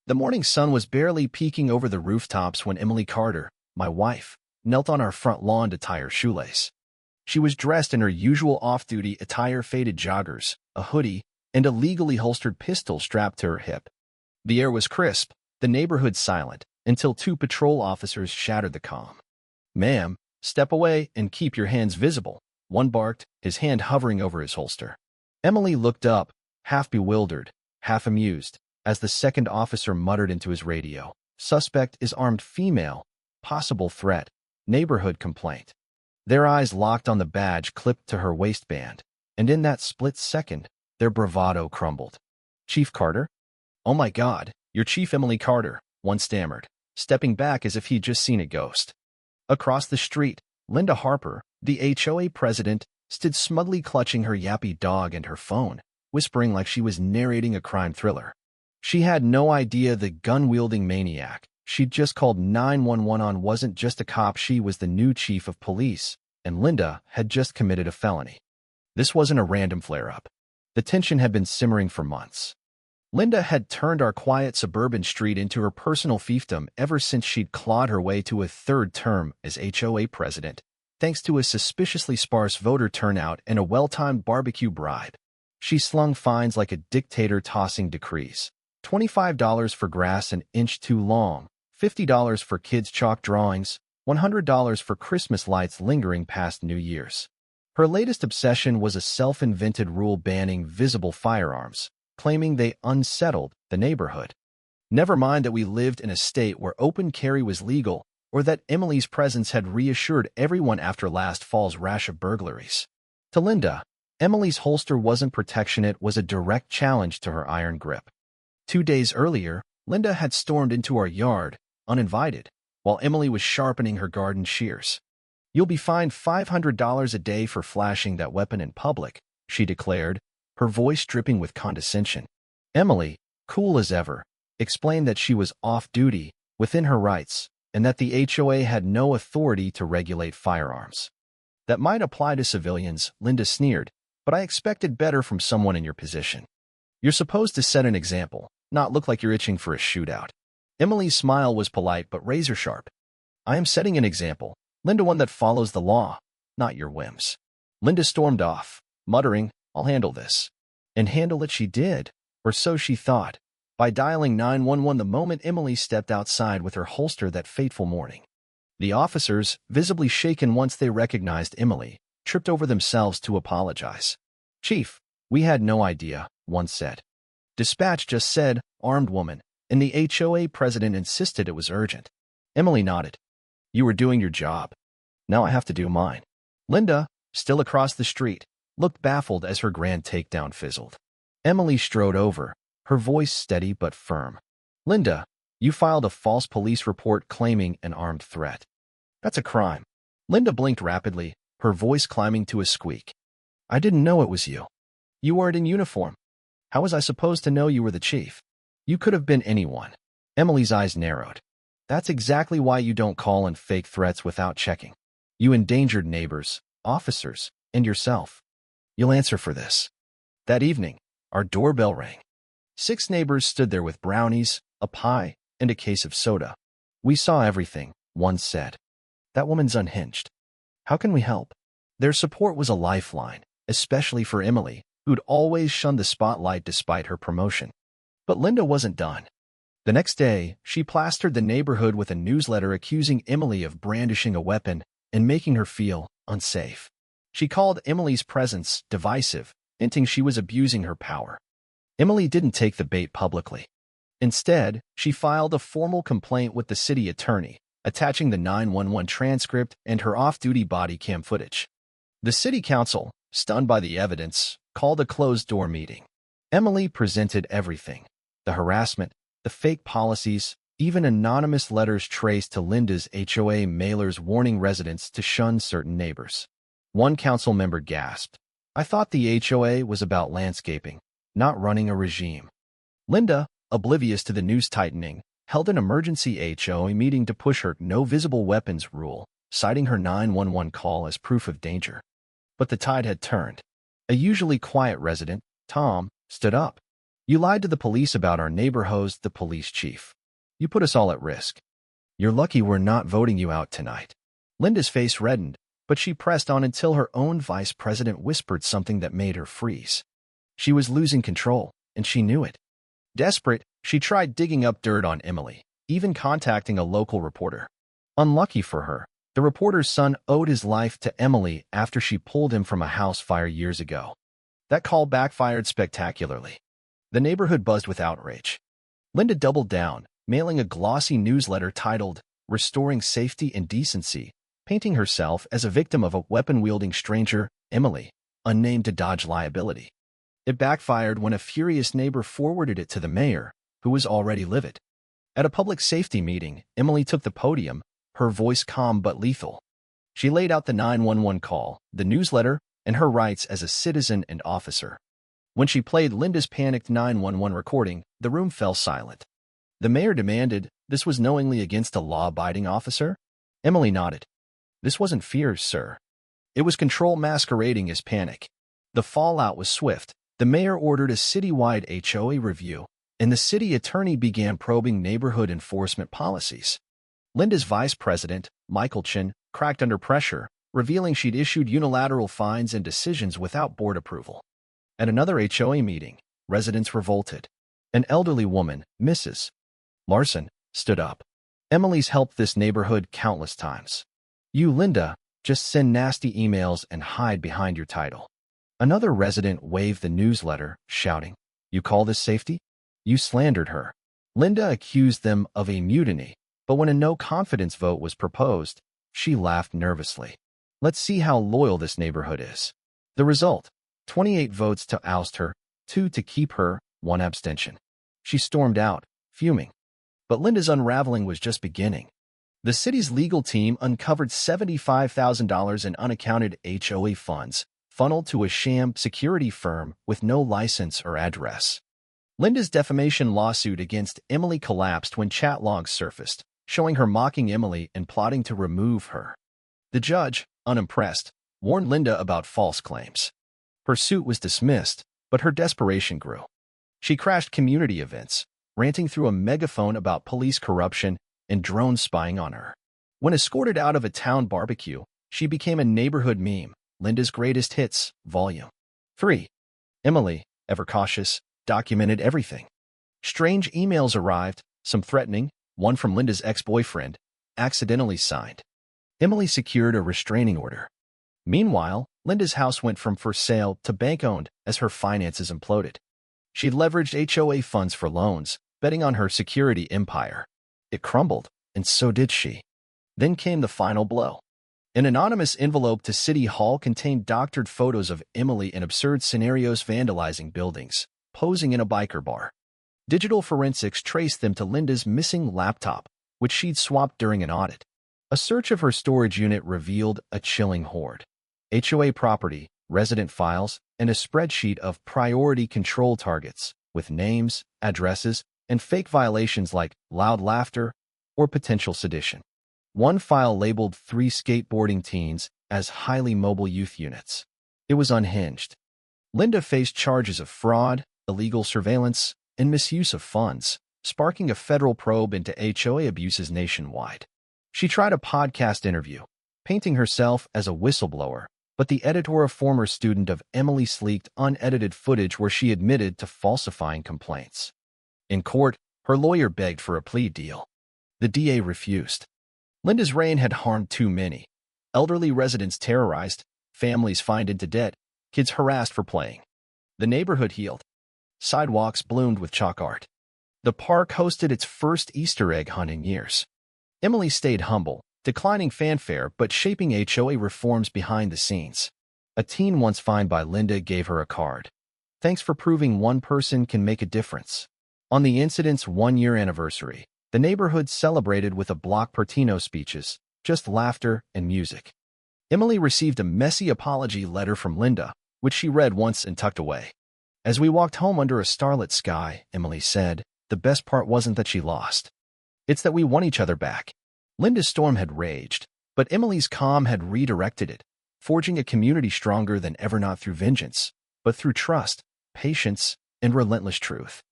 The morning sun was barely peeking over the rooftops when Emily Carter, my wife, knelt on our front lawn to tie her shoelace. She was dressed in her usual off-duty attire, faded joggers, a hoodie, and a legally holstered pistol strapped to her hip. The air was crisp, the neighborhood silent, until two patrol officers shattered the calm. "Ma'am, step away and keep your hands visible," one barked, his hand hovering over his holster. Emily looked up, half bewildered, half amused, as the second officer muttered into his radio, "Suspect is armed female, possible threat, neighborhood complaint." Their eyes locked on the badge clipped to her waistband, and in that split second, their bravado crumbled. "Chief Carter?" "Oh my God, you're Chief Emily Carter," one stammered, stepping back as if he'd just seen a ghost. Across the street, Linda Harper, the HOA president, stood smugly clutching her yappy dog and her phone, whispering like she was narrating a crime thriller. She had no idea the gun-wielding maniac she'd just called 911 on wasn't just a cop. She was the new chief of police, and Linda had just committed a felony. This wasn't a random flare-up. The tension had been simmering for months. Linda had turned our quiet suburban street into her personal fiefdom ever since she'd clawed her way to a third term as HOA president, thanks to a suspiciously sparse voter turnout and a well-timed barbecue bribe. She slung fines like a dictator tossing decrees. $25 for grass an inch too long, $50 for kids' chalk drawings, $100 for Christmas lights lingering past New Year's. Her latest obsession was a self-invented rule banning visible firearms, claiming they unsettled the neighborhood. Never mind that we lived in a state where open carry was legal, or that Emily's presence had reassured everyone after last fall's rash of burglaries. To Linda, Emily's holster wasn't protection, it was a direct challenge to her iron grip. 2 days earlier, Linda had stormed into our yard, uninvited, while Emily was sharpening her garden shears. "You'll be fined $500 a day for flashing that weapon in public," she declared, her voice dripping with condescension. Emily, cool as ever, explained that she was off-duty, within her rights, and that the HOA had no authority to regulate firearms. "That might apply to civilians," Linda sneered, "but I expected better from someone in your position. You're supposed to set an example, not look like you're itching for a shootout." Emily's smile was polite but razor-sharp. "I am setting an example, Linda, one that follows the law, not your whims." Linda stormed off, muttering, "I'll handle this." And handle it she did, or so she thought, by dialing 911 the moment Emily stepped outside with her holster that fateful morning. The officers, visibly shaken once they recognized Emily, tripped over themselves to apologize. "Chief, we had no idea," one said. "Dispatch just said, armed woman," and the HOA president insisted it was urgent. Emily nodded. "You were doing your job. Now I have to do mine." Linda, still across the street, looked baffled as her grand takedown fizzled. Emily strode over, her voice steady but firm. "Linda, you filed a false police report claiming an armed threat. That's a crime." Linda blinked rapidly, her voice climbing to a squeak. "I didn't know it was you. You weren't in uniform. How was I supposed to know you were the chief? You could have been anyone." Emily's eyes narrowed. "That's exactly why you don't call in fake threats without checking. You endangered neighbors, officers, and yourself. You'll answer for this." That evening, our doorbell rang. 6 neighbors stood there with brownies, a pie, and a case of soda. "We saw everything," one said. "That woman's unhinged. How can we help?" Their support was a lifeline, especially for Emily, who'd always shunned the spotlight despite her promotion. But Linda wasn't done. The next day, she plastered the neighborhood with a newsletter accusing Emily of brandishing a weapon and making her feel unsafe. She called Emily's presence divisive, hinting she was abusing her power. Emily didn't take the bait publicly. Instead, she filed a formal complaint with the city attorney, attaching the 911 transcript and her off-duty body cam footage. The city council, stunned by the evidence, called a closed-door meeting. Emily presented everything: the harassment, the fake policies, even anonymous letters traced to Linda's HOA mailers warning residents to shun certain neighbors. One council member gasped, "I thought the HOA was about landscaping, not running a regime." Linda, oblivious to the news tightening, held an emergency HOA meeting to push her no visible weapons rule, citing her 911 call as proof of danger. But the tide had turned. A usually quiet resident, Tom, stood up. You lied to the police about our neighbor hosed the police chief. You put us all at risk. You're lucky we're not voting you out tonight. Linda's face reddened, but she pressed on until her own vice president whispered something that made her freeze. She was losing control, and she knew it. Desperate, she tried digging up dirt on Emily, even contacting a local reporter. Unlucky for her, the reporter's son owed his life to Emily after she pulled him from a house fire years ago. That call backfired spectacularly. The neighborhood buzzed with outrage. Linda doubled down, mailing a glossy newsletter titled "Restoring Safety and Decency," painting herself as a victim of a weapon-wielding stranger, Emily, unnamed to dodge liability. It backfired when a furious neighbor forwarded it to the mayor, who was already livid. At a public safety meeting, Emily took the podium, her voice calm but lethal. She laid out the 911 call, the newsletter, and her rights as a citizen and officer. When she played Linda's panicked 911 recording, the room fell silent. The mayor demanded, "This was knowingly against a law-abiding officer?" Emily nodded. "This wasn't fear, sir. It was control masquerading as panic." The fallout was swift. The mayor ordered a citywide HOA review, and the city attorney began probing neighborhood enforcement policies. Linda's vice president, Michael Chin, cracked under pressure, revealing she'd issued unilateral fines and decisions without board approval. At another HOA meeting, residents revolted. An elderly woman, Mrs. Larson, stood up. "Emily's helped this neighborhood countless times. You, Linda, just send nasty emails and hide behind your title." Another resident waved the newsletter, shouting, "You call this safety? You slandered her." Linda accused them of a mutiny, but when a no-confidence vote was proposed, she laughed nervously. "Let's see how loyal this neighborhood is." The result: 28 votes to oust her, 2 to keep her, 1 abstention. She stormed out, fuming. But Linda's unraveling was just beginning. The city's legal team uncovered $75,000 in unaccounted HOA funds, funneled to a sham security firm with no license or address. Linda's defamation lawsuit against Emily collapsed when chat logs surfaced, showing her mocking Emily and plotting to remove her. The judge, unimpressed, warned Linda about false claims. Her suit was dismissed, but her desperation grew. She crashed community events, ranting through a megaphone about police corruption and drone spying on her. When escorted out of a town barbecue, she became a neighborhood meme, Linda's Greatest Hits, Volume 3. Emily, ever cautious, documented everything. Strange emails arrived, some threatening, one from Linda's ex-boyfriend, accidentally signed. Emily secured a restraining order. Meanwhile, Linda's house went from for sale to bank-owned as her finances imploded. She'd leveraged HOA funds for loans, betting on her security empire. It crumbled, and so did she. Then came the final blow. An anonymous envelope to City Hall contained doctored photos of Emily in absurd scenarios vandalizing buildings, posing in a biker bar. Digital forensics traced them to Linda's missing laptop, which she'd swapped during an audit. A search of her storage unit revealed a chilling hoard: HOA property, resident files, and a spreadsheet of priority control targets, with names, addresses, and fake violations like loud laughter or potential sedition. One file labeled 3 skateboarding teens as highly mobile youth units. It was unhinged. Linda faced charges of fraud, illegal surveillance, and misuse of funds, sparking a federal probe into HOA abuses nationwide. She tried a podcast interview, painting herself as a whistleblower, but the editor, a former student of Emily, leaked unedited footage where she admitted to falsifying complaints. In court, her lawyer begged for a plea deal. The DA refused. Linda's reign had harmed too many. Elderly residents terrorized, families fined into debt, kids harassed for playing. The neighborhood healed. Sidewalks bloomed with chalk art. The park hosted its first Easter egg hunt in years. Emily stayed humble, declining fanfare but shaping HOA reforms behind the scenes. A teen once fined by Linda gave her a card. "Thanks for proving one person can make a difference." On the incident's 1-year anniversary, the neighborhood celebrated with a block Pertino speeches, just laughter and music. Emily received a messy apology letter from Linda, which she read once and tucked away. "As we walked home under a starlit sky," Emily said, "the best part wasn't that she lost. It's that we won each other back." Linda's storm had raged, but Emily's calm had redirected it, forging a community stronger than ever, not through vengeance, but through trust, patience, and relentless truth.